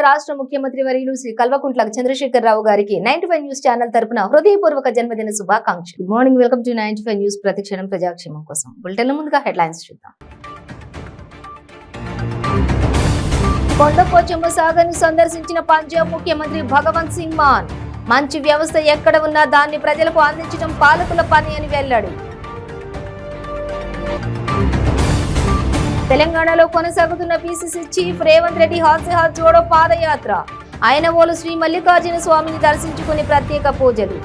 రాష్ట్ర ముఖ్యమంత్రి వర్యులు శ్రీ కల్వకుంట్ల చంద్రశేఖరరావు గారికి 95 న్యూస్ ఛానల్ తరపున హృదయపూర్వక జన్మదిన శుభాకాంక్షలు. Good morning, welcome to 95 news. ప్రతిక్షణం ప్రజాక్షేమం కోసం. బులెటిన్ల ముందుగా హెడ్లైన్స్ చూద్దాం. కొండపోచమ్మ సాగర్ను సందర్శించిన పంజాబ్ ముఖ్యమంత్రి భగవంత్ సింగ్ మాన్. మంచి వ్యవస్థ ఎక్కడ ఉన్నా దాన్ని ప్రజలకు అందించడం పాలకుల పని అని వెల్లడి. తెలంగాణలో కొనసాగుతున్న పిసిసి చీఫ్ రేవంత్ రెడ్డి హాస్యహాత్ జోడో పాదయాత్ర. ఆయనవోలు శ్రీ మల్లికార్జున స్వామిని దర్శించుకుని ప్రత్యేక పూజలు.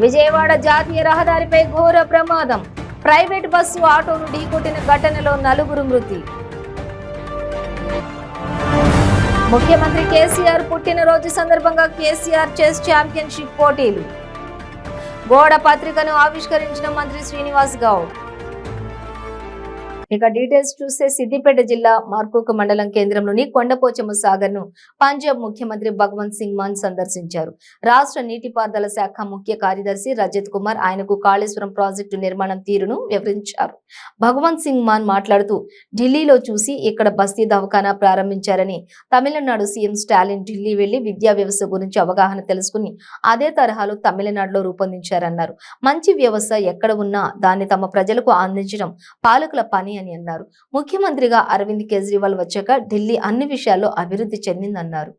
విజయవాడ జాతీయ రహదారిపై ఘోర ప్రమాదం. ప్రైవేట్ బస్సు ఆటోను ఢీకొట్టిన ఘటనలో 4 మృతి. ముఖ్యమంత్రి కేసీఆర్ పుట్టినరోజు సందర్భంగా కేసీఆర్ చెస్ ఛాంపియన్షిప్ పోటీలు. గోడ పత్రికను ఆవిష్కరించిన మంత్రి శ్రీనివాస్ గౌడ్. ఇక డీటెయిల్స్ చూస్తే సిద్దిపేట జిల్లా మార్కూక మండలం కేంద్రంలోని కొండపోచమ్మ సాగర్ ను పంజాబ్ ముఖ్యమంత్రి భగవంత్ సింగ్ మాన్ సందర్శించారు. రాష్ట్ర నీటిపారుదల శాఖ ముఖ్య కార్యదర్శి రజత్ కుమార్ ఆయనకు కాళేశ్వరం ప్రాజెక్టు నిర్మాణం తీరును వివరించారు. భగవంత్ సింగ్ మాన్ మాట్లాడుతూ ఢిల్లీలో చూసి ఇక్కడ బస్తీ దవాఖానా ప్రారంభించారని, తమిళనాడు సీఎం స్టాలిన్ ఢిల్లీ వెళ్లి విద్యా వ్యవస్థ గురించి అవగాహన తెలుసుకుని అదే తరహాలో తమిళనాడులో రూపొందించారన్నారు. మంచి వ్యవస్థ ఎక్కడ ఉన్నా దాన్ని తమ ప్రజలకు అందించడం పాలకుల పని అని అన్నారు. ముఖ్యమంత్రిగా అరవింద్ కేజ్రీవాల్ వచ్చాక ఢిల్లీ అన్ని విషయాల్లో అభివృద్ధి చెందిందన్నారు.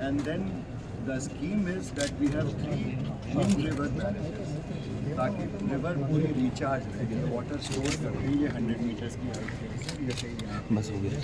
And then the scheme is that we have 3 in-river barrages. ताकि river पूरी recharge रहे, water store करके ये 100 meters की height पे जैसे यहाँ बस हो गया.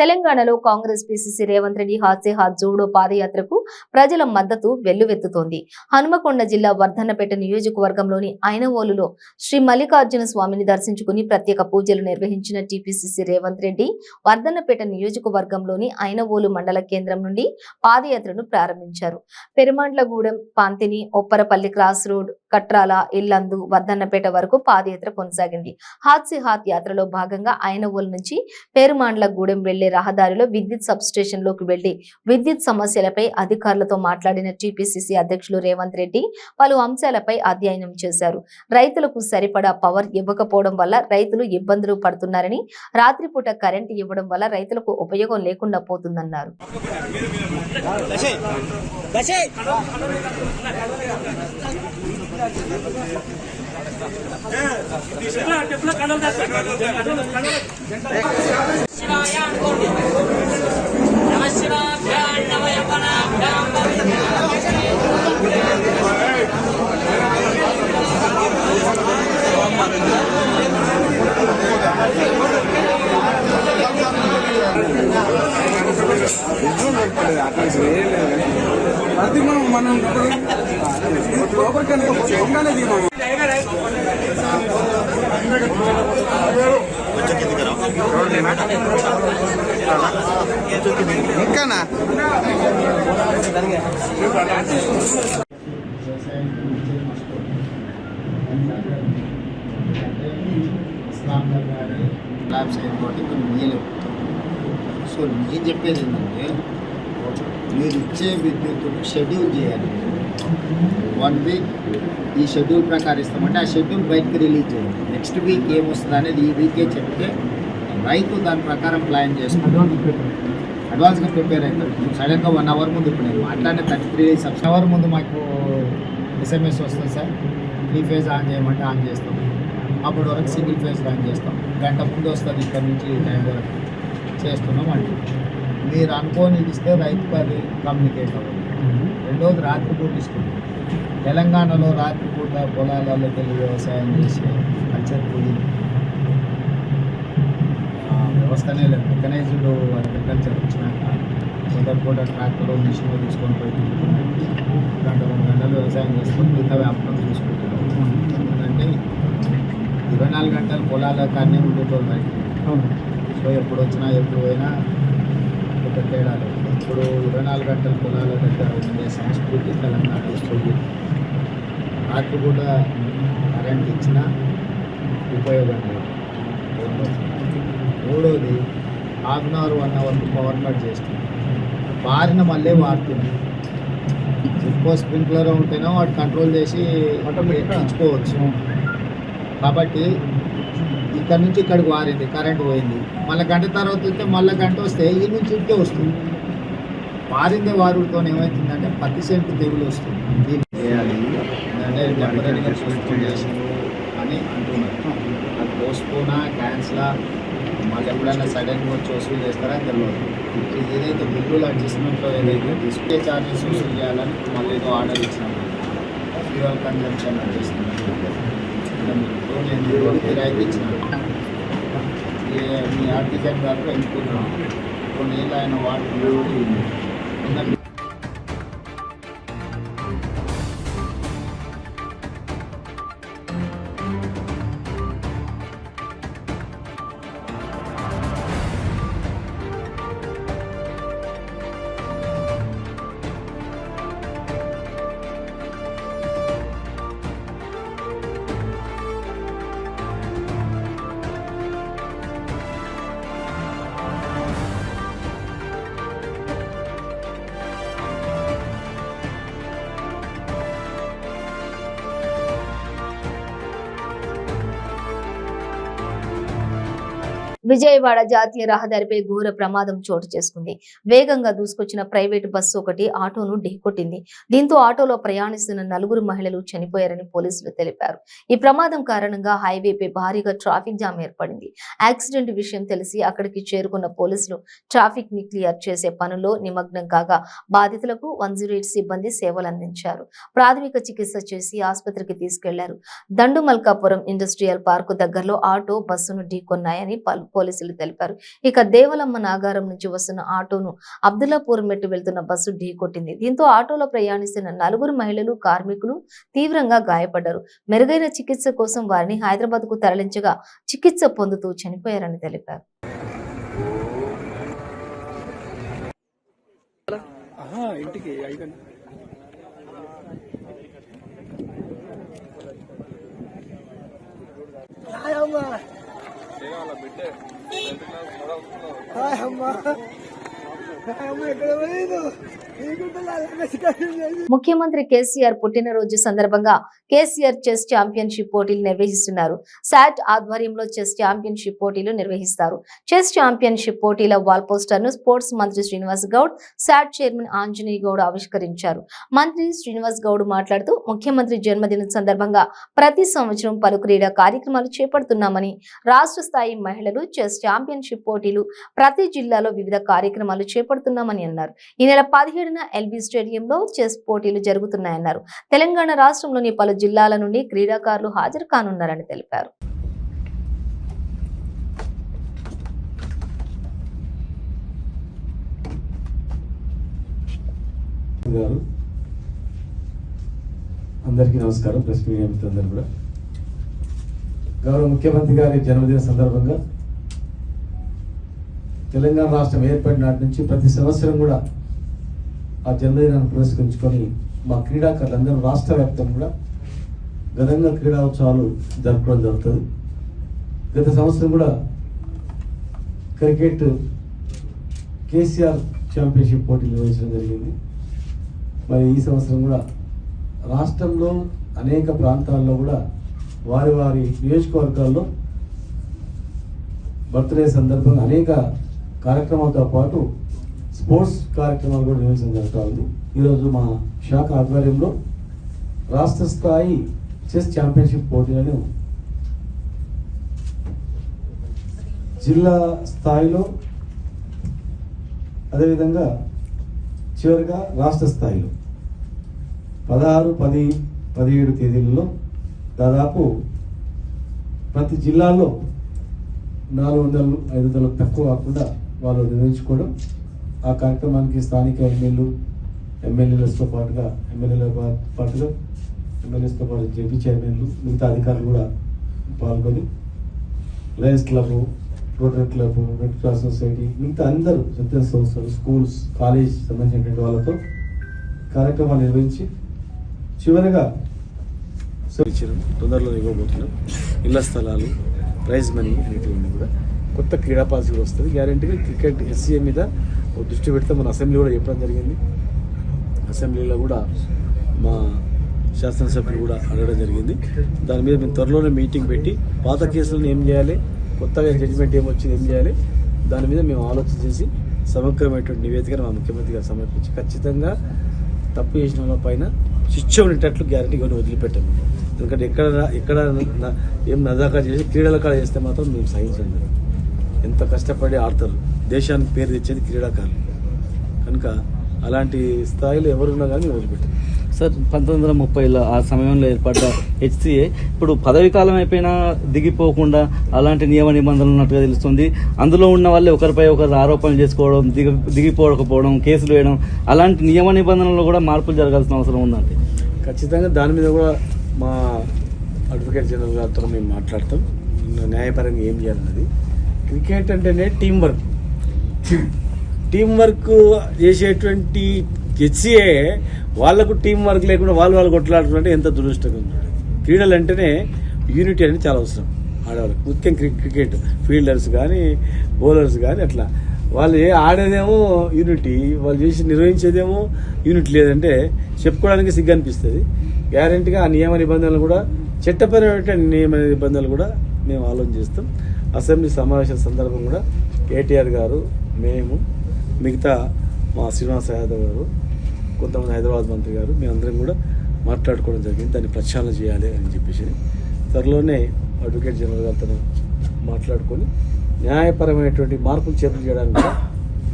తెలంగాణలో కాంగ్రెస్ పిసిసి రేవంత్ రెడ్డి హాస్యహాత్ జోడో పాదయాత్రకు ప్రజల మద్దతు వెల్లువెత్తుతోంది. హనుమకొండ జిల్లా వర్ధన్నపేట నియోజకవర్గంలోని ఐనవోలులో శ్రీ మల్లికార్జున స్వామిని దర్శించుకుని ప్రత్యేక పూజలు నిర్వహించిన టీపీసీసీ రేవంత్ రెడ్డి వర్ధన్నపేట నియోజకవర్గంలోని ఐనవోలు మండల కేంద్రం నుండి పాదయాత్రను ప్రారంభించారు. పెరుమాండ్లగూడెం, పాంతిని, ఒప్పరపల్లి క్రాస్ రోడ్, కట్రాల, ఇల్లందు, వర్ధన్నపేట వరకు పాదయాత్ర కొనసాగింది. హాస్యహాత్ యాత్రలో భాగంగా ఐనవోలు నుంచి పెరుమాండ్లగూడెం వెళ్లే రహదారిలో విద్యుత్ సబ్ స్టేషన్ లోకి వెళ్లి విద్యుత్ సమస్యలపై అధికారులతో మాట్లాడిన టీపీసీసీ అధ్యక్షులు రేవంత్ రెడ్డి పలు అంశాలపై అధ్యయనం చేశారు. రైతులకు సరిపడా పవర్ ఇవ్వకపోవడం వల్ల రైతులు ఇబ్బందులు పడుతున్నారని, రాత్రిపూట కరెంటు ఇవ్వడం వల్ల రైతులకు ఉపయోగం లేకుండా పోతుందన్నారు. మనం ఇంకానా సో నేను చెప్పేది ఏంటంటే మీరు ఇచ్చే విద్యుత్తును షెడ్యూల్ చేయాలి. 1 వీక్ ఈ షెడ్యూల్ ప్రకారం ఇస్తామంటే ఆ షెడ్యూల్ బయటకు రిలీజ్ చేయాలి. నెక్స్ట్ వీక్ ఏమొస్తుంది అనేది ఈ వీకే చెప్తే రైతు దాని ప్రకారం ప్లాన్ చేసుకుంటాం. అడ్వాన్స్గా ప్రిపేర్ అవుతారు. సడన్గా 1 అవర్ ముందు, ఇప్పుడు నేను మాట్లాడిన 33 సబ్స్ అవర్ ముందు మాకు SMS వస్తుంది సార్, 3 ఫేజ్ ఆన్ చేయమంటే ఆన్ చేస్తాం. అప్పటి వరకు సింగిల్ ఫేజ్ ఆన్ చేస్తాం. గంట ముందు వస్తుంది, ఇక్కడ నుంచి టైం వరకు చేస్తున్నాం అంటే మీరు అనుకోని ఇస్తే రైతుకు అది కమ్యూనికేట్ అవ్వదు. రెండోది రాత్రిపూట ఇస్తుంది. తెలంగాణలో రాత్రిపూట పొలాలలో వెళ్ళి వ్యవసాయం చేసే కల్చర్ పోయింది. వ్యవస్థనే లేదు. మెకనైజ్డ్ అగ్రికల్చర్ వచ్చినాక మొదటిపూట ట్రాక్టర్ మిషన్ తీసుకొని పోయి గంట 2 గంటలు వ్యవసాయం చేసుకొని మిగతా వ్యాపారం చూసుకుంటారు. ఎందుకంటే 24 గంటలు పొలాల కానీ ఉండేటోళ్ళు రైతు. సో ఎప్పుడు వచ్చినా ఎప్పుడు పోయినా ఒక తేడా లేదు. ఇప్పుడు 24 గంటల పొలాల దగ్గర ఉండే సంస్కృతి తెలంగాణ ఇస్తుంది. రాత్రిపూట కరెంట్ ఇచ్చినా ఉపయోగం లేదు. మూడోది ½ అవర్ 1 అవర్కి పవర్ కట్ చేస్తుంది. బారిన మళ్ళీ వాడుతుంది. ఎక్కువ స్ప్రింక్లర్ ఉంటేనే వాటి కంట్రోల్ చేసి ఇచ్చుకోవచ్చు. కాబట్టి ఇక్కడ నుంచి ఇక్కడికి వారింది, కరెంట్ పోయింది, మళ్ళీ గంట తర్వాత వస్తే మళ్ళీ గంట వస్తే ఈ నుంచి ఇంకే వస్తుంది. వారిందే వారుతో ఏమవుతుందంటే 10% తెగులు వస్తుంది. దీన్ని చేయాలి అంటే టెంపరీగా పోస్ట్పోన్ చేసారు అని అంటున్నారు. అది పోస్ట్పోనా క్యాన్సిలా మళ్ళీ ఎప్పుడైనా సడన్గా వచ్చి వసూలు చేస్తారా తెలియదు. ఏదైతే బిల్లులు అడ్జస్ట్మెంట్లో ఏదైతే డిస్ప్లే ఛార్జెస్ వసూలు చేయాలని మళ్ళీ ఏదో ఆర్డర్ ఇచ్చినాము. ఫ్యూయల్ కన్జంప్షన్ అడ్జస్ట్మెంట్ నేను కిరాయికి ఇచ్చినాను. మీ ఆర్టిజన్ గారు ఎన్నుకున్నాం. కొన్ని ఏళ్ళు ఆయన వాడుతున్నాడు. విజయవాడ జాతీయ రహదారిపై ఘోర ప్రమాదం చోటు చేసుకుంది. వేగంగా దూసుకొచ్చిన ప్రైవేటు బస్సు ఒకటి ఆటోను ఢీకొట్టింది. దీంతో ఆటోలో ప్రయాణిస్తున్న 4 మహిళలు చనిపోయారని పోలీసులు తెలిపారు. ఈ ప్రమాదం కారణంగా హైవేపై భారీగా ట్రాఫిక్ జామ్ ఏర్పడింది. యాక్సిడెంట్ విషయం తెలిసి అక్కడికి చేరుకున్న పోలీసులు ట్రాఫిక్ ని క్లియర్ చేసే పనుల్లో నిమగ్నం కాగా బాధితులకు 108 సిబ్బంది సేవలు అందించారు. ప్రాథమిక చికిత్స చేసి ఆసుపత్రికి తీసుకెళ్లారు. దండుమల్కాపురం ఇండస్ట్రియల్ పార్కు దగ్గరలో ఆటో బస్సును ఢీకొన్నాయని పోలీసులు తెలిపారు. ఇక దేవలమ్మ నాగారం నుంచి వస్తున్న ఆటోను అబ్దుల్లాపూర్ మెట్టు వెళ్తున్న బస్సు ఢీకొట్టింది. దీంతో ఆటోలో ప్రయాణిస్తున్న 4 మహిళలు కార్మికులు తీవ్రంగా గాయపడ్డారు. మెరుగైన చికిత్స కోసం వారిని హైదరాబాద్ కు తరలించగా చికిత్స పొందుతూ చనిపోయారని తెలిపారు. ముఖ్యమంత్రి కేసీఆర్ పుట్టినరోజు సందర్భంగా కేసీఆర్ చెస్ ఛాంపియన్షిప్ పోటీలు నిర్వహిస్తున్నారు. సాట్ ఆధ్వర్యంలో చెస్ ఛాంపియన్షిప్ పోటీలు నిర్వహిస్తారు. చెస్ ఛాంపియన్షిప్ పోటీల వాల్ పోస్టర్ ను స్పోర్ట్స్ మంత్రి శ్రీనివాస్ గౌడ్, సాట్ చైర్మన్ ఆంజనేయ గౌడ్ ఆవిష్కరించారు. మంత్రి శ్రీనివాస్ గౌడ్ మాట్లాడుతూ ముఖ్యమంత్రి జన్మదినం సందర్భంగా ప్రతి సంవత్సరం పలు క్రీడా కార్యక్రమాలు చేపడుతున్నామని, రాష్ట్ర స్థాయి మహిళలు చెస్ ఛాంపియన్షిప్ పోటీలు ప్రతి జిల్లాలో వివిధ కార్యక్రమాలు చేపడుతున్నామని అన్నారు. ఈ నెల 17న ఎల్బీ స్టేడియంలో చెస్ పోటీలు జరుగుతున్నాయన్నారు. తెలంగాణ రాష్ట్రంలోని పలు జిల్లాల నుండి క్రీడాకారులు హాజరు కానున్నారని తెలిపారు. అందరికీ నమస్కారం. ప్రెస్ మీడియా మిత్రులందరూ కూడా గౌరవ ముఖ్యమంత్రి గారి జన్మదిన సందర్భంగా తెలంగాణ రాష్ట్రం ఏర్పడిన నాటి నుంచి ప్రతి సంవత్సరం కూడా ఆ జన్మదినాన్ని పురస్కరించుకొని మా క్రీడాకారులందరూ రాష్ట్ర వ్యాప్తంగా కూడా ఘనంగా క్రీడా ఉత్సవాలు జరుపుకోవడం జరుగుతుంది. గత సంవత్సరం కూడా క్రికెట్ కేసీఆర్ ఛాంపియన్షిప్ పోటీలు నిర్వహించడం జరిగింది. మరి ఈ సంవత్సరం కూడా రాష్ట్రంలో అనేక ప్రాంతాల్లో కూడా వారి వారి నియోజకవర్గాల్లో బర్త్డే సందర్భంగా అనేక కార్యక్రమాలతో పాటు స్పోర్ట్స్ కార్యక్రమాలు కూడా నిర్వహించడం జరుగుతూ ఉంది. ఈరోజు మా శాఖ ఆధ్వర్యంలో రాష్ట్ర స్థాయి చెస్ ఛాంపియన్షిప్ పోటీలను జిల్లా స్థాయిలో, అదేవిధంగా చివరిగా రాష్ట్ర స్థాయిలో 16, 10, 17 తేదీలలో దాదాపు ప్రతి జిల్లాలో 400, 500 తక్కువ కాకుండా వాళ్ళు నిర్వహించుకోవడం. ఆ కార్యక్రమానికి స్థానిక ఎమ్మెల్యేలతో పాటుగా ఎమ్మెల్యేస్తో పాటు జెపీ చైర్మన్లు, మిగతా అధికారులు కూడా పాల్గొని Lions club, rotary club, red cross society, మిగతా అందరూ స్వచ్ఛంద సంస్థలు, స్కూల్స్, కాలేజ్ సంబంధించినటువంటి వాళ్ళతో కార్యక్రమాలు నిర్వహించి చివరిగా తొందరలో ఇవ్వబోతున్నాం. ఇళ్ల స్థలాలు, ప్రైజ్ మనీ అనేటివన్నీ కూడా కొత్త క్రీడా పాలసీ కూడా వస్తుంది. గ్యారెంటీగా క్రికెట్ ఎస్సీఏ మీద దృష్టి పెడితే మన అసెంబ్లీ కూడా చెప్పడం జరిగింది. అసెంబ్లీలో కూడా మా శాసనసభ్యులు కూడా అడగడం జరిగింది. దాని మీద మేము త్వరలోనే మీటింగ్ పెట్టి పాత కేసులను ఏం చేయాలి, కొత్తగా జడ్జిమెంట్ ఏమొచ్చింది ఏం చేయాలి, దాని మీద మేము ఆలోచన చేసి సమగ్రమైనటువంటి నివేదికను మా ముఖ్యమంత్రి గారు సమర్పించి ఖచ్చితంగా తప్పు చేసిన వాళ్ళ పైన శిక్ష ఉండేటట్లు గ్యారెంటీగా వదిలిపెట్టాము. ఎందుకంటే ఎక్కడ ఏం నజాకా చేసి క్రీడల కాడ చేస్తే మాత్రం మేము సహించండి. ఎంత కష్టపడి ఆడతారు, దేశానికి పేరు తెచ్చేది క్రీడాకారులు కనుక అలాంటి స్థాయిలో ఎవరున్నా కానీ వదిలిపెట్టారు. సార్ 1930లో ఆ సమయంలో ఏర్పడ్డ హెచ్సిఏ ఇప్పుడు పదవి కాలం అయిపోయినా దిగిపోకుండా అలాంటి నియమ నిబంధనలు ఉన్నట్టుగా తెలుస్తుంది. అందులో ఉన్న వాళ్ళే ఒకరిపై ఒకరు ఆరోపణలు చేసుకోవడం, దిగిపోకపోవడం, కేసులు వేయడం, అలాంటి నియమ నిబంధనల్లో కూడా మార్పులు జరగాల్సిన అవసరం ఉందండి. ఖచ్చితంగా దాని మీద కూడా మా అడ్వకేట్ జనరల్ గారితో మేము మాట్లాడతాం న్యాయపరంగా ఏం చేయాలన్నది. క్రికెట్ అంటేనే టీం వర్క్ చేసేటువంటి హెచ్సిఏ వాళ్ళకు టీం వర్క్ లేకుండా వాళ్ళు కొట్లాడుతుంటే ఎంత దురదృష్టంగా ఉంటుంది. క్రీడలు అంటేనే యూనిటీ అనేది చాలా అవసరం ఆడవాళ్ళకి, ముఖ్యం క్రికెట్ ఫీల్డర్స్ కానీ బౌలర్స్ కానీ అట్లా వాళ్ళు ఆడేదేమో యూనిటీ, వాళ్ళు చేసి నిర్వహించేదేమో యూనిటీ లేదంటే చెప్పుకోవడానికి సిగ్గు అనిపిస్తుంది. గ్యారెంటీగా ఆ నియమ నిబంధనలు కూడా చట్టపరమైన నియమ నిబంధనలు కూడా మేము ఆలోచన చేస్తాం. అసెంబ్లీ సమావేశాల సందర్భం కూడా కేటీఆర్ గారు, మేము, మిగతా మా శ్రీనివాస్ యాదవ్ గారు, కొంతమంది హైదరాబాద్ మంత్రి గారు, మేమందరం కూడా మాట్లాడుకోవడం జరిగింది. దాన్ని ప్రక్షాళన చేయాలి అని చెప్పేసి త్వరలోనే అడ్వకేట్ జనరల్ గారితో మాట్లాడుకొని న్యాయపరమైనటువంటి మార్పులు చేపలు చేయడానికి కూడా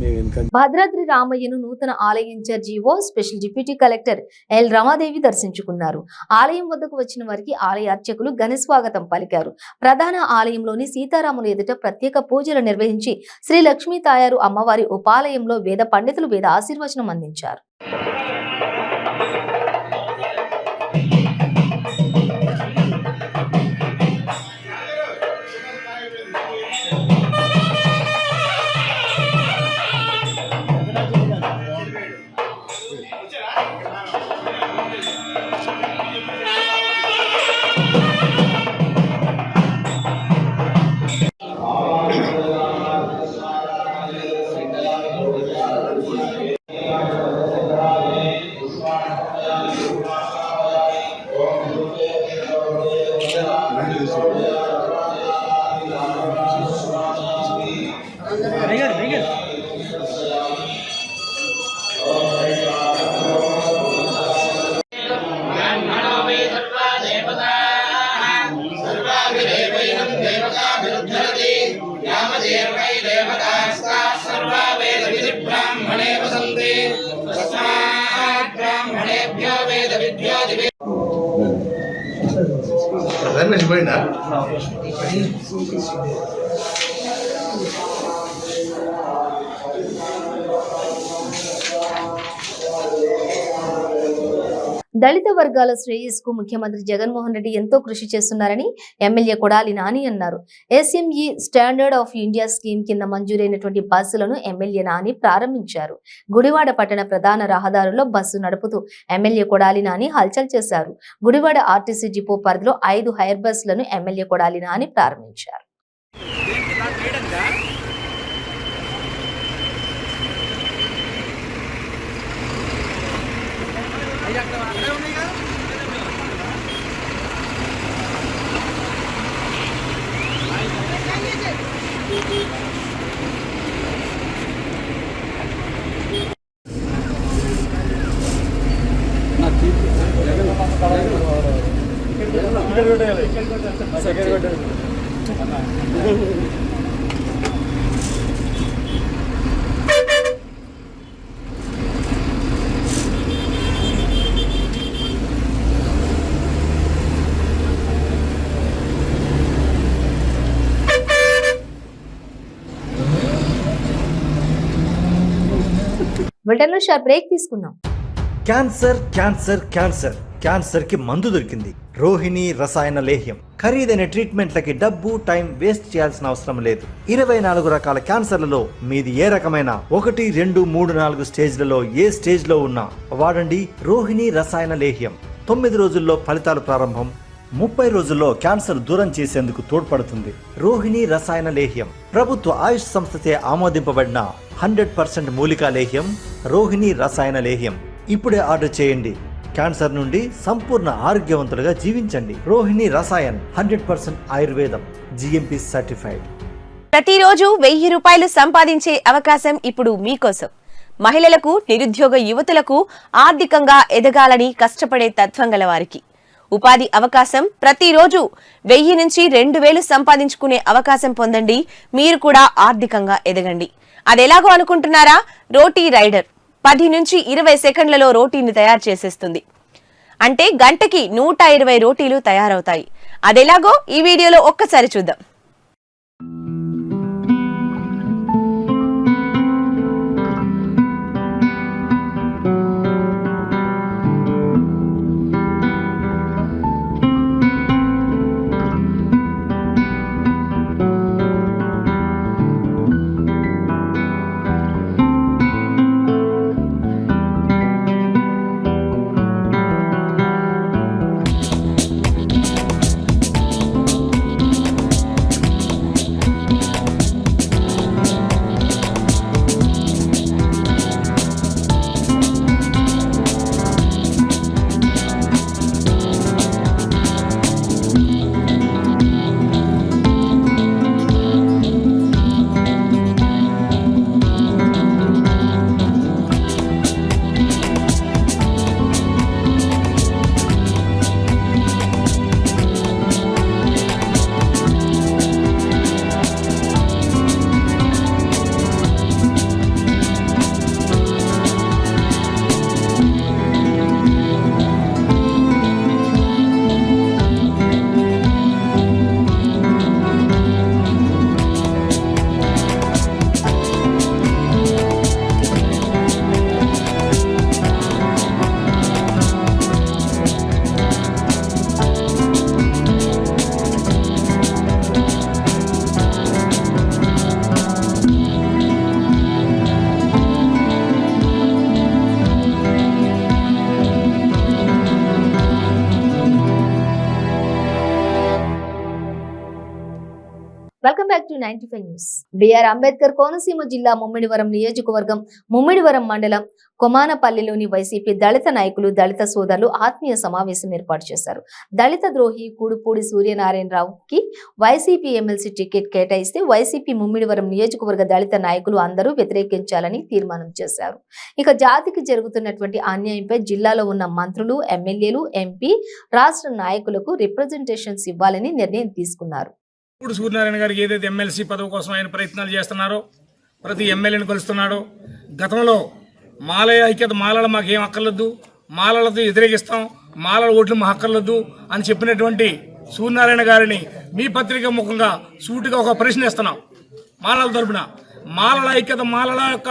మేము వెనుక. భద్రాద్రి రామయ్యను నూతన ఆలయ ఇన్ఛార్జి ఓ special deputy collector L Ramadevi దర్శించుకున్నారు. ఆలయం వద్దకు వచ్చిన వారికి ఆలయ అర్చకులు ఘన స్వాగతం పలికారు. ప్రధాన ఆలయంలోని సీతారాముల ఎదుట ప్రత్యేక పూజలు నిర్వహించి శ్రీ లక్ష్మీ తాయారు అమ్మవారి ఉపాలయంలో వేద పండితులు వేద ఆశీర్వచనం అందించారు. దళిత వర్గాల శ్రేయస్కు ముఖ్యమంత్రి జగన్మోహన్ రెడ్డి ఎంతో కృషి చేస్తున్నారని ఎమ్మెల్యే కొడాలి నాని అన్నారు. SME standard of India scheme కింద మంజూరైనటువంటి బస్సులను ఎమ్మెల్యే నాని ప్రారంభించారు. గుడివాడ పట్టణ ప్రధాన రహదారుల్లో బస్సు నడుపుతూ ఎమ్మెల్యే కొడాలి నాని హల్చల్ చేశారు. గుడివాడ ఆర్టీసీ డిపో పరిధిలో 5 హైర్ బస్సులను ఎమ్మెల్యే కొడాలి నాని ప్రారంభించారు. బ్రిటన్లో షార్ట్ బ్రేక్ తీసుకుందాం. క్యాన్సర్ క్యాన్సర్ క్యాన్సర్ క్యాన్సర్ కి మందు దొరికింది. రోహిణి రసాయన లేహ్యం. ఖరీదైన ట్రీట్మెంట్లకి డబ్బు టైం వేస్ట్ చేయాల్సిన అవసరం లేదు. 24 రకాల క్యాన్సర్లలో మీది ఏ రకమైన 1, 2, 3, 4 స్టేజ్లలో ఏ స్టేజ్ లో ఉన్నా వాడండి రోహిణి రసాయన లేహ్యం. 9 రోజుల్లో ఫలితాలు ప్రారంభం. 30 రోజుల్లో క్యాన్సర్ దూరం చేసేందుకు తోడ్పడుతుంది. రోహిణి రసాయన లేహ్యం ప్రభుత్వ ఆయుష్ సంస్థచే ఆమోదింపబడిన 100% మూలికా లేహ్యం రోహిణి రసాయన లేహ్యం. ఇప్పుడే ఆర్డర్ చేయండి. క్యాన్సర్ నుండి సంపూర్ణ ఆరోగ్యవంతులుగా జీవించండి. రోహిణి రసాయన్ 100% ఆయుర్వేదం, GMP సర్టిఫైడ్. ప్రతిరోజు 1000 రూపాయలు సంపాదించే అవకాశం ఇప్పుడు మీకోసం. మహిళలకు, నిరుద్యోగ యువతులకు ఆర్థికంగా ఎదగాలని కష్టపడే తత్వం గల వారికి ఉపాధి అవకాశం. ప్రతిరోజు 1000 నుంచి 2000 సంపాదించుకునే అవకాశం పొందండి. మీరు కూడా ఆర్థికంగా ఎదగండి. అదెలాగో అనుకుంటున్నారా? రోటీ రైడర్ 10 నుంచి 20 సెకండ్లలో రోటీని తయారు చేసేస్తుంది. అంటే గంటకి 120 రోటీలు తయారవుతాయి. అదెలాగో ఈ వీడియోలో ఒక్కసారి చూద్దాం. Welcome back to 95 news. B R Ambedkar Konaseema జిల్లా ముమ్మిడివరం నియోజకవర్గం ముమ్మిడివరం మండలం కొమానపల్లిలోని వైసీపీ దళిత నాయకులు, దళిత సోదరులు ఆత్మీయ సమావేశం ఏర్పాటు చేశారు. దళిత ద్రోహి కూడుపూడి సూర్యనారాయణరావుకి వైసీపీ ఎమ్మెల్సీ టికెట్ కేటాయిస్తే వైసీపీ ముమ్మిడివరం నియోజకవర్గ దళిత నాయకులు అందరూ వ్యతిరేకించాలని తీర్మానం చేశారు. ఇక జాతికి జరుగుతున్నటువంటి అన్యాయంపై జిల్లాలో ఉన్న మంత్రులు, ఎమ్మెల్యేలు, ఎంపీ, రాష్ట్ర నాయకులకు రిప్రజెంటేషన్స్ ఇవ్వాలని నిర్ణయం తీసుకున్నారు. ఇప్పుడు సూర్యనారాయణ గారికి ఏదైతే ఎమ్మెల్సీ పదవి కోసం ఆయన ప్రయత్నాలు చేస్తున్నారో, ప్రతి ఎమ్మెల్యేని కలుస్తున్నాడో, గతంలో మాలయ ఐక్యత, మాలలు మాకేం అక్కర్లేదు, మాలలతో వ్యతిరేకిస్తాం, మాలల ఓట్లు మాకు అక్కర్లేదు అని చెప్పినటువంటి సూర్యనారాయణ గారిని మీ పత్రిక ముఖంగా సూటిగా ఒక ప్రశ్న ఇస్తున్నాం. మాలల తరపున మాలల ఐక్యత, మాలల యొక్క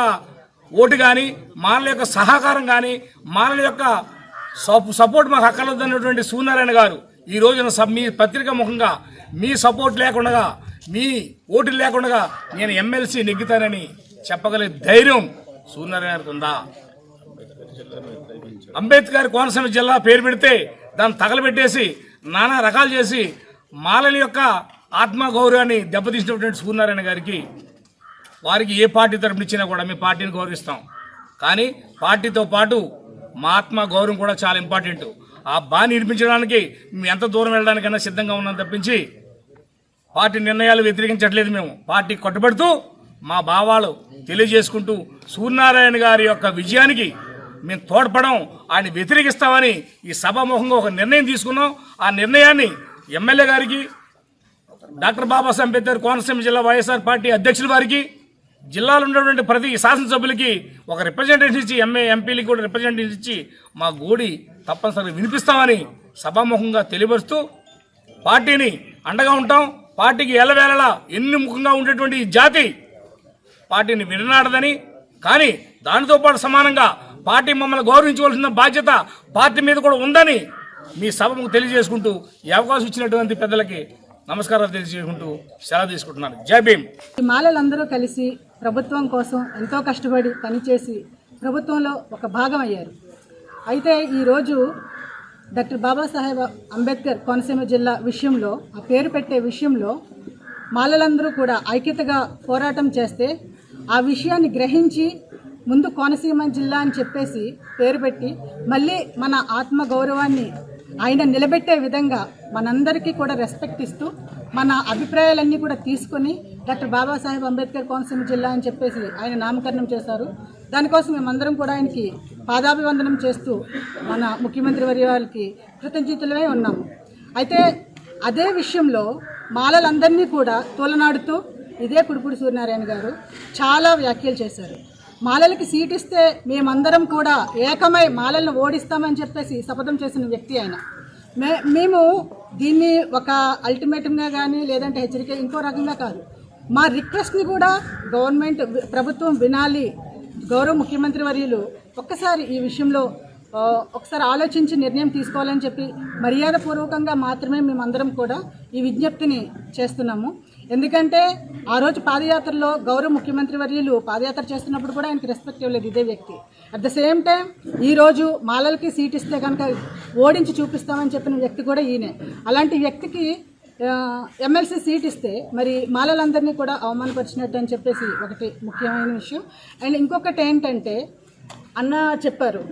ఓటు కానీ, మాలల యొక్క సహకారం కానీ, మాలల యొక్క సపోర్ట్ మాకు అక్కర్లేదు అన్నటువంటి సూర్యనారాయణ గారు ఈ రోజున మీ పత్రిక ముఖంగా మీ సపోర్ట్ లేకుండా, మీ ఓటు లేకుండా నేను ఎమ్మెల్సీ నెగ్గుతానని చెప్పగలిగే ధైర్యం సూర్యనారాయణ గారికి ఉందా? అంబేద్కర్ కోనసీమ జిల్లా పేరు పెడితే దాన్ని తగలబెట్టేసి నానా రకాలు చేసి మాలల యొక్క ఆత్మగౌరవాన్ని దెబ్బతీసినటువంటి సూర్యనారాయణ గారికి, వారికి ఏ పార్టీ తరపున ఇచ్చినా కూడా మీ పార్టీని గౌరవిస్తాం. కానీ పార్టీతో పాటు మా ఆత్మగౌరవం కూడా చాలా ఇంపార్టెంట్. ఆ బాని నిర్మించడానికి మేము ఎంత దూరం వెళ్ళడానికైనా సిద్ధంగా ఉన్నాం తప్పించి పార్టీ నిర్ణయాలు వ్యతిరేకించట్లేదు. మేము పార్టీ కట్టుబడుతూ మా భావాలు తెలియజేసుకుంటూ సూర్యనారాయణ గారి యొక్క విజయానికి మేము తోడ్పడం, ఆయన వ్యతిరేకిస్తామని ఈ సభాముఖంగా ఒక నిర్ణయం తీసుకున్నాం. ఆ నిర్ణయాన్ని ఎమ్మెల్యే గారికి, డాక్టర్ బాబాసాహెబ్ అంబేద్కర్ కోనసీమ జిల్లా వైఎస్ఆర్ పార్టీ అధ్యక్షుల వారికి, జిల్లాలో ఉన్నటువంటి ప్రతి శాసనసభ్యులకి ఒక రిప్రజెంటేషన్ ఇచ్చి, ఎంపీలకి కూడా రిప్రజెంటేషన్ ఇచ్చి మా గోడి తప్పనిసరిగా వినిపిస్తామని సభాముఖంగా తెలియపరుస్తూ పార్టీని అండగా ఉంటాం. పార్టీకి ఎల్లవేళలా ఎన్నుముఖంగా ఉండేటువంటి ఈ జాతి పార్టీని విడనాడదని, కానీ దానితో పాటు సమానంగా పార్టీ మమ్మల్ని గౌరవించవలసిన బాధ్యత పార్టీ మీద కూడా ఉందని మీ సభకు తెలియజేసుకుంటూ ఈ అవకాశం ఇచ్చినటువంటి పెద్దలకి నమస్కారాలు తెలియజేసుకుంటూ సెలవు తీసుకుంటున్నాను. జై భీమ్. ఈ మాలలందరూ కలిసి ప్రభుత్వం కోసం ఎంతో కష్టపడి పనిచేసి ప్రభుత్వంలో ఒక భాగం అయ్యారు. అయితే ఈరోజు డాక్టర్ బాబాసాహెబ్ అంబేద్కర్ కోనసీమ జిల్లా విషయంలో, ఆ పేరు పెట్టే విషయంలో మాలలందరూ కూడా ఐక్యతగా పోరాటం చేస్తే ఆ విషయాన్ని గ్రహించి ముందు కోనసీమ జిల్లా అని చెప్పేసి పేరు పెట్టి మళ్ళీ మన ఆత్మ గౌరవాన్ని ఆయన నిలబెట్టే విధంగా మనందరికీ కూడా రెస్పెక్ట్ ఇస్తూ మన అభిప్రాయాలన్నీ కూడా తీసుకొని డాక్టర్ బాబాసాహెబ్ అంబేద్కర్ కోనసీమ జిల్లా అని చెప్పేసి ఆయన నామకరణం చేశారు. దానికోసం మేమందరం కూడా ఆయనకి పాదాభివందనం చేస్తూ మన ముఖ్యమంత్రి వర్యాలకి కృతజ్ఞతలే ఉన్నాము. అయితే అదే విషయంలో మాలలందరినీ కూడా తోలనాడుతూ ఇదే కుడుపుడి సూర్యనారాయణ గారు చాలా వ్యాఖ్యలు చేశారు. మాలలకి సీట్ ఇస్తే మేమందరం కూడా ఏకమై మాలలను ఓడిస్తామని చెప్పేసి శపథం చేసిన వ్యక్తి ఆయన. మేము దీన్ని ఒక అల్టిమేటంగా కానీ లేదంటే హెచ్చరిక ఇంకో రకంగా కాదు, మా రిక్వెస్ట్ని కూడా ప్రభుత్వం వినాలి. గౌరవ ముఖ్యమంత్రి వర్యులు ఒక్కసారి ఈ విషయంలో ఒకసారి ఆలోచించి నిర్ణయం తీసుకోవాలని చెప్పి మర్యాదపూర్వకంగా మాత్రమే మేమందరం కూడా ఈ విజ్ఞప్తిని చేస్తున్నాము. ఎందుకంటే ఆ రోజు పాదయాత్రలో గౌరవ ముఖ్యమంత్రి వర్యులు పాదయాత్ర చేస్తున్నప్పుడు కూడా ఆయనకి రెస్పెక్ట్ ఇవ్వలేదు ఇదే వ్యక్తి. అట్ ద సేమ్ టైం ఈరోజు మాలలకి సీట్ ఇస్తే కనుక ఓడించి చూపిస్తామని చెప్పిన వ్యక్తి కూడా ఈయనే. అలాంటి వ్యక్తికి ఎమ్మెల్సీ సీట్ ఇస్తే మరి మాలలందరినీ కూడా అవమానపరిచినట్టు అని చెప్పేసి ఒకటి ముఖ్యమైన విషయం. అండ్ ఇంకొకటి ఏంటంటే అన్న చెప్పారు,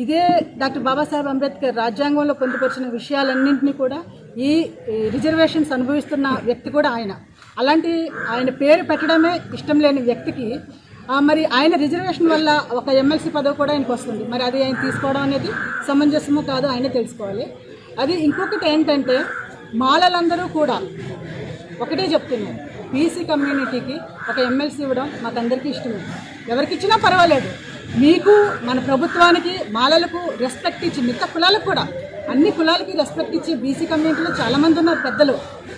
ఇదే డాక్టర్ బాబాసాహెబ్ అంబేద్కర్ రాజ్యాంగంలో పొందుపరిచిన విషయాలన్నింటినీ కూడా ఈ రిజర్వేషన్స్ అనుభవిస్తున్న వ్యక్తి కూడా ఆయన. అలాంటి ఆయన పేరు పెట్టడమే ఇష్టం లేని వ్యక్తికి మరి ఆయన రిజర్వేషన్ వల్ల ఒక ఎమ్మెల్సీ పదవి కూడా ఆయనకు వస్తుంది. మరి అది ఆయన తీసుకోవడం అనేది సమంజసమో కాదో ఆయనే తెలుసుకోవాలి. అది ఇంకొకటి ఏంటంటే మాలలందరూ కూడా ఒకటే చెప్తున్నాం, బీసీ కమ్యూనిటీకి ఒక ఎమ్మెల్సీ ఇవ్వడం మాకందరికీ ఇష్టమే. ఎవరికి ఇచ్చినా పర్వాలేదు, మీకు మన ప్రభుత్వానికి మాలలకు రెస్పెక్ట్ ఇచ్చి మిగతా కులాలకు కూడా అన్ని కులాలకి రెస్పెక్ట్ ఇచ్చి బీసీ కమ్యూనిటీలో చాలామంది ఉన్నారు పెద్దలు,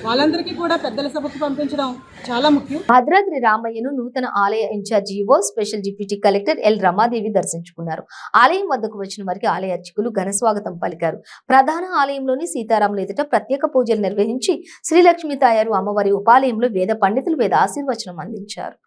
వాళ్ళందరికీ కూడా పెద్దల సభకు పంపించడం చాలా ముఖ్యం. భద్రాద్రి రామయ్యను నూతన ఆలయ incharge EO special deputy collector L Ramadevi దర్శించుకున్నారు. ఆలయం వద్దకు వచ్చిన వారికి ఆలయ అర్చకులు ఘనస్వాగతం పలికారు. ప్రధాన ఆలయంలోని సీతారాముల ఎదుట ప్రత్యేక పూజలు నిర్వహించి శ్రీలక్ష్మీ తాయారు అమ్మవారి ఉపాలయంలో వేద పండితులు వేద ఆశీర్వచనం అందించారు.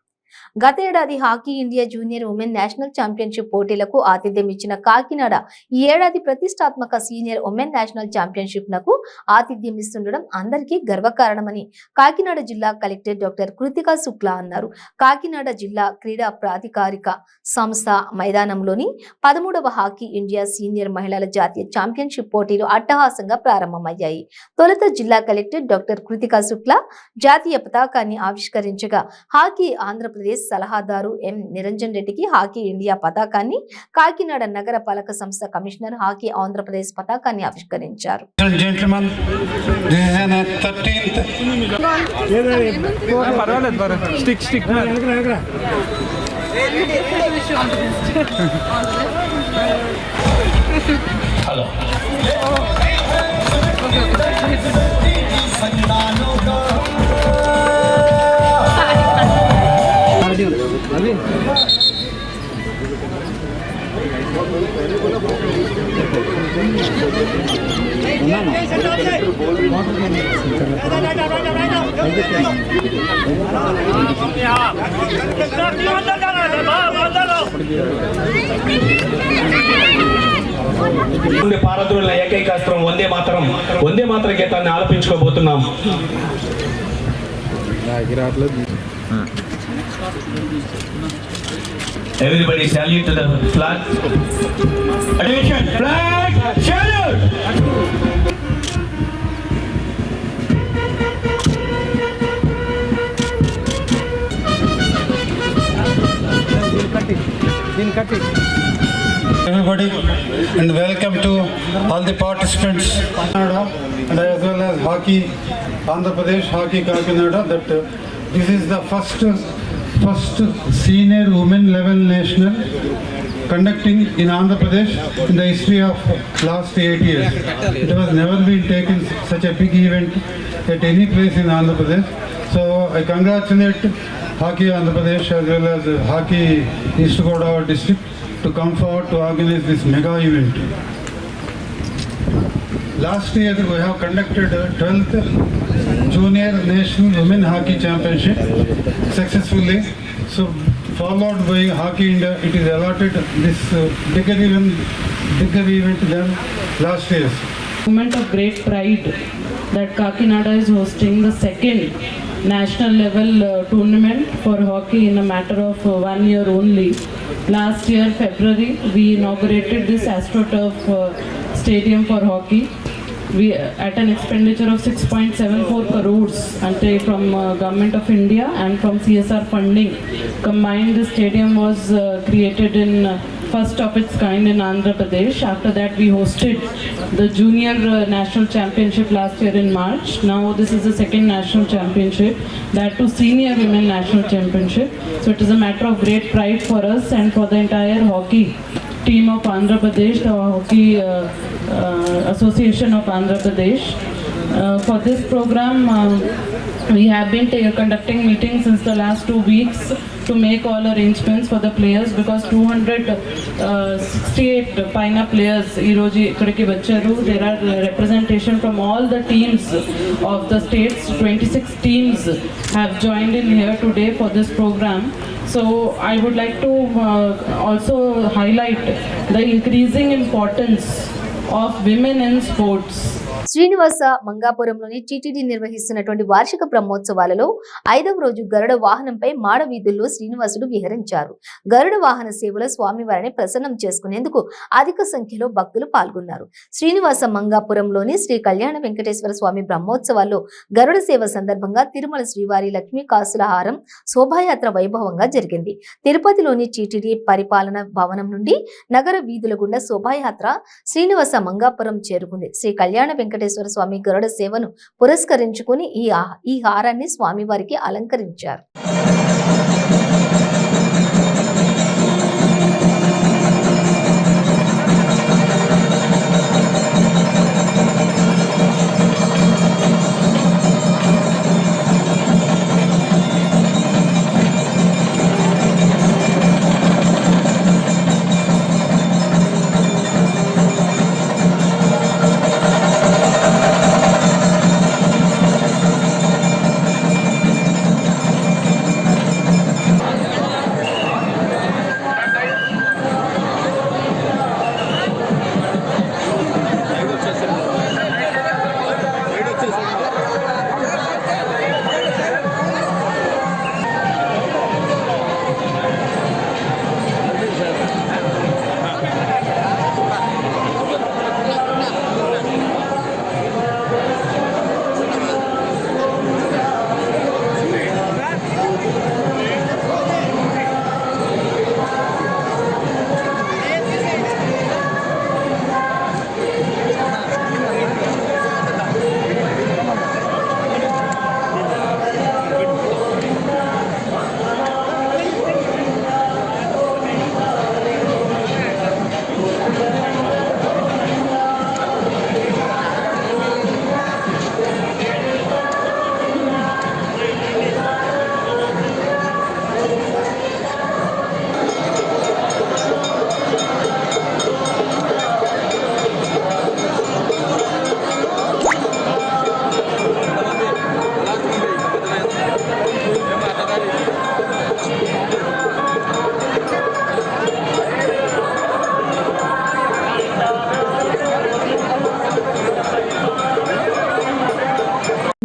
గత ఏడాది hockey India junior women national championship పోటీలకు ఆతిథ్యం ఇచ్చిన కాకినాడ ఈ ఏడాది ప్రతిష్టాత్మక సీనియర్ ఉమెన్ నేషనల్ ఛాంపియన్షిప్ నకు ఆతిథ్యం ఇస్తుండడం అందరికీ గర్వకారణమని కాకినాడ జిల్లా కలెక్టర్ డాక్టర్ కృతికా శుక్లా అన్నారు. కాకినాడ జిల్లా క్రీడా ప్రాధికారిక సంస్థ మైదానంలోని 13వ హాకీ ఇండియా సీనియర్ మహిళల జాతీయ ఛాంపియన్షిప్ పోటీలు అట్టహాసంగా ప్రారంభమయ్యాయి. తొలుత జిల్లా కలెక్టర్ డాక్టర్ కృతికా శుక్లా జాతీయ పతాకాన్ని ఆవిష్కరించగా హాకీ ఆంధ్రప్రదేశ్ సలహాదారు ఎం నిరంజన్ రెడ్డికి హాకీ ఇండియా పతాకాన్ని, కాకినాడ నగర పాలక సంస్థ కమిషనర్ హాకీ ఆంధ్రప్రదేశ్ పతాకాన్ని ఆవిష్కరించారు. పారద్రోలిన ఏకైక అస్త్రం వందే మాతరం గీతాన్ని ఆలపించుకోబోతున్నాం. Everybody salute to the flag. Attention, flag salute. Everybody, and welcome to all the participants and as well hockey, Andhra Pradesh Hockey Kakinada, that this is the first senior women level national conducting in Andhra Pradesh in the history of last 8 years. It was never been taken such a big event at any place in Andhra Pradesh. So I congratulate Hockey Andhra Pradesh as well as Hockey East Godavari district to come forward to organize this mega event. Last year we have conducted 12th Junior National Women Hockey Championship successfully. So followed by Hockey India, it is allotted this bigger event than last year's. Moment of great pride that Kakinada is hosting the second national level tournament for hockey in a matter of 1 year only. Last year February we inaugurated this AstroTurf stadium for hockey. We at an expenditure of 6.74 crores from Government of India and from CSR funding combined. The stadium was created in first of its kind in Andhra Pradesh. After that we hosted the junior national championship last year in March. Now this is the second national championship, that too senior women national championship. So it is a matter of great pride for us and for the entire hockey team of Andhra Pradesh, the Hockey Association of Andhra Pradesh. For this program, we have been conducting meetings since the last 2 weeks to make all arrangements for the players, because 268 Paina players there are representation from all the teams of the states. 26 teams have joined in here today for this program. So I would like to also highlight the increasing importance of women in sports. శ్రీనివాస మంగాపురంలోని TTD నిర్వహిస్తున్నటువంటి వార్షిక బ్రహ్మోత్సవాలలో 5వ రోజు గరుడ వాహనంపై మాడ వీధుల్లో శ్రీనివాసుడు విహరించారు. గరుడ వాహన సేవలో స్వామివారిని ప్రసన్నం చేసుకునేందుకు అధిక సంఖ్యలో భక్తులు పాల్గొన్నారు. శ్రీనివాస మంగాపురంలోని శ్రీ కళ్యాణ వెంకటేశ్వర స్వామి బ్రహ్మోత్సవాల్లో గరుడ సేవ సందర్భంగా తిరుమల శ్రీవారి లక్ష్మీ కాసుల హారం శోభాయాత్ర వైభవంగా జరిగింది. తిరుపతిలోని టీటీడీ పరిపాలన భవనం నుండి నగర వీధుల గుండా శోభాయాత్ర శ్రీనివాస మంగాపురం చేరుకుంది. శ్రీ కళ్యాణ వెంకటేశ్వర స్వామి గరుడ సేవను పురస్కరించుకుని ఈ హారాన్ని స్వామివారికి అలంకరించారు.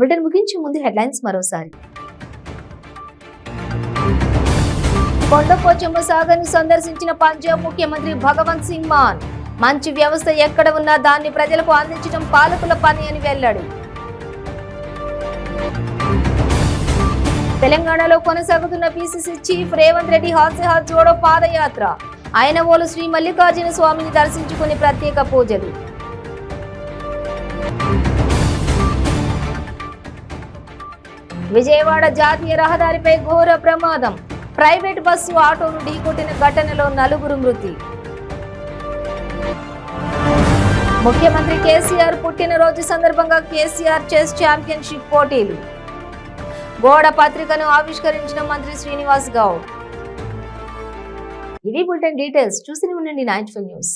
బులెటిన్ ముగించే ముందు హెడ్లైన్స్ మరోసారి. కొండపోచమ్మ సాగర్ను సందర్శించిన పంజాబ్ ముఖ్యమంత్రి భగవంత్ సింగ్ మాన్. మంచి వ్యవస్థ ఎక్కడ ఉన్నా దాన్ని ప్రజలకు అందించడం పాలకుల పని అని వెల్లడి. తెలంగాణలో కొనసాగుతున్న పిసిసి చీఫ్ రేవంత్ రెడ్డి హాత్ జోడో పాదయాత్ర. ఐనవోలు శ్రీ మల్లికార్జున స్వామిని దర్శించుకుని ప్రత్యేక పూజలు. విజయవాడ జాతీయ రహదారిపై ఘోర ప్రమాదం. ప్రైవేట్ బస్సు ఆటోను ఢీకొట్టిన ఘటనలో 4 మృతి. ముఖ్యమంత్రి కేసీఆర్ పుట్టినరోజు సందర్భంగా కేసీఆర్ చెస్ ఛాంపియన్షిప్ పోటీలు. గోడ పత్రికను ఆవిష్కరించిన మంత్రి శ్రీనివాస్ గౌడ్. ఇవి బులెటిన్ డీటెయిల్స్. చూస్తూనే ఉండండి 95 న్యూస్.